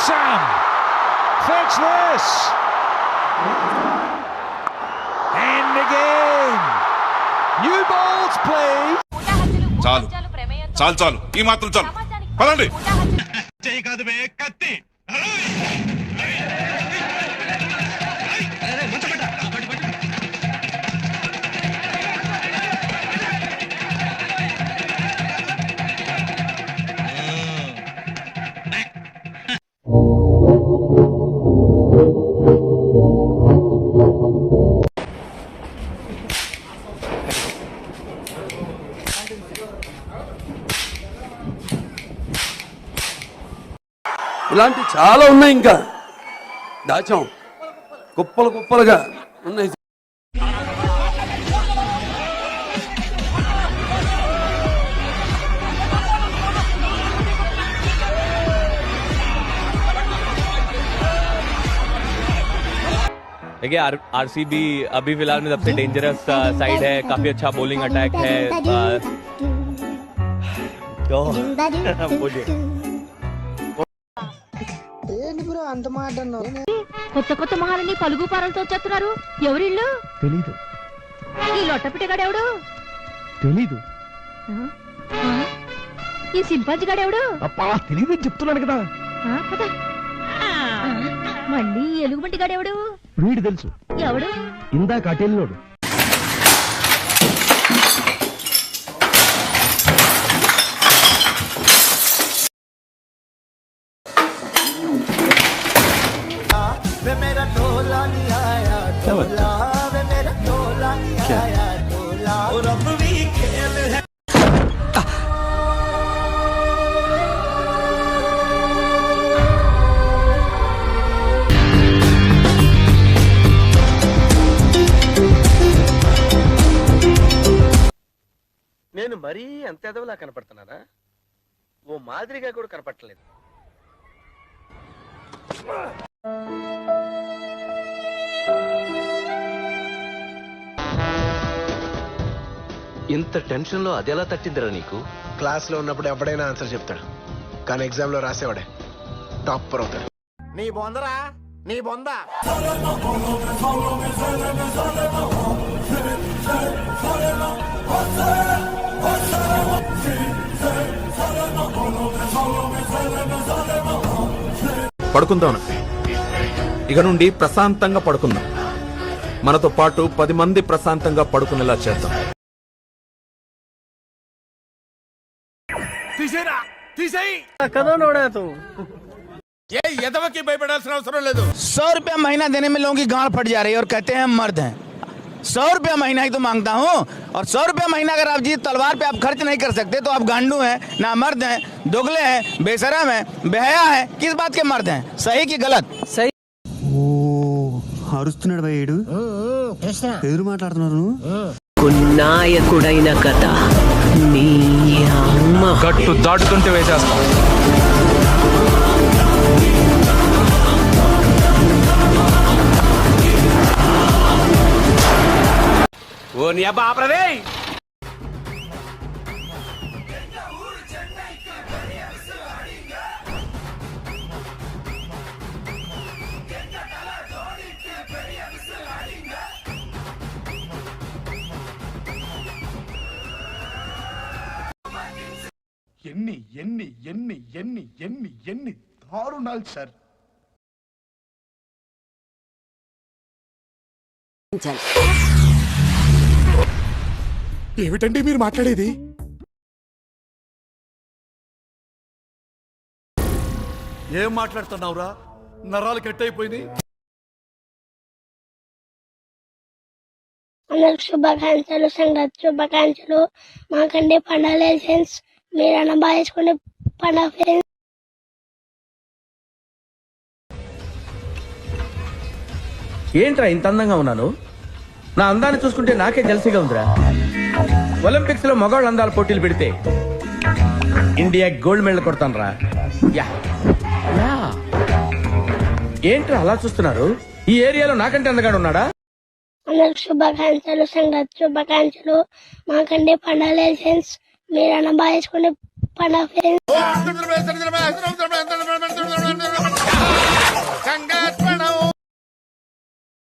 Sam. Fetch this. And again. New balls, please. చాలు చాలు చాలు ఈ మాత్రం చాలు పదండి. చెయ్యి కాదు బే కత్తి. ఇలాంటి చాలా ఉన్నాయి, ఇంకా దాచాం కుప్పలు కుప్పలుగా ఉన్నాయి. देखिए आरसीबी अभी फिलहाल में सबसे डेंजरस साइड है, काफी अच्छा बॉलिंग अटैक है। కొత్త కొత్త మహాలని పలుగు పారలతో వచ్చేస్తున్నారు. ఎవరిళ్ళు తెలీదు. ఈ లొట్టపిట్టగాడెవడు తెలీదు. ఈ సింపాజిగాడెవడు అబ్బా తెలీదని చెప్తున్నాను కదా. మళ్ళీ ఎలుగుబంటి గాడెవడు వీడు తెలుసు. ఎవడు ఇందాక అటెల్లోడు. నేను మరీ అంత ఎదవలా కనపడుతున్నానా? ఓ మాదిరిగా కూడా కనపడలేదు. ఇంత టెన్షన్ లో అదెలా తట్టిందిరా నీకు? క్లాస్ లో ఉన్నప్పుడు ఎవడైనా ఆన్సర్ చెప్తాడు, కానీ ఎగ్జామ్ లో రాసేవాడే టాపర్ అవుతాడు. నీ బొందరా నీ బొంద. పడుకుందాం. ఇక నుండి ప్రశాంతంగా పడుకుందాం. మనతో పాటు 10 మంది ప్రశాంతంగా పడుకునేలా చేద్దాం. తీసేరా తీసేయి. కదా నోడా తూ ఏ ఎదవకి భయపడాల్సిన అవసరం లేదు. 100 रुपया महीना देने में लोगों की गांड फट जा रही है और कहते हैं हम मर्द हैं. 100 रुपया महीना ही तो मांगता हूँ, और 100 रुपया महीना अगर आप जी तलवार पे आप खर्च नहीं कर सकते तो आप गांडू हैं, ना मर्द हैं, दोगले हैं, बेशरम हैं, बेहया हैं. किस बात के मर्द हैं? सही कि गलत? सही. అరుస్తున్నాడు భయ్యుడు. ఎదురు మాట్లాడుతున్నారు. నాయకుడైన కథ నీ అమ్మ గట్టు దాటుతుంటే వేసేస్తాం. ఓ నీ అబ్బా ఆపరదే. ఎన్ని ఎన్ని ఎన్ని ఎన్ని ఎన్ని ఎన్ని దారుణాలు సార్. ఏమిటండి మీరు మాట్లాడేది? ఏం మాట్లాడుతున్నావురా? నరాలు కట్ అయిపోయింది. శుభాకాంక్షలు, సంగతి శుభాకాంక్షలు. మాకంటే పండుగ లైసెన్స్ మీరన్నా బాగా చేసుకునే పండుగ ఫ్రెండ్స్. ఏంట్రా ఇంత అందంగా ఉన్నాను? నా అందాన్ని చూసుకుంటే నాకే జలసిగా ఉందిరా. ఒలింపిక్స్ లో మగవాళ్ళ అందాల పోటీలు పెడితే ఇండియా గోల్డ్ మెడల్ కొడతాను రా. ఏంట్రా అలా చూస్తున్నారు? ఈ ఏరియాలో నాకంటే అందగాడు ఉన్నాడా? అందరికి శుభాకాంక్షలు, సంగతి శుభాకాంక్షలు. మాకంటే పండుగ లైసెన్స్ మీరన్నా బాగా చేసుకునే పండుగ ఫ్రెండ్స్.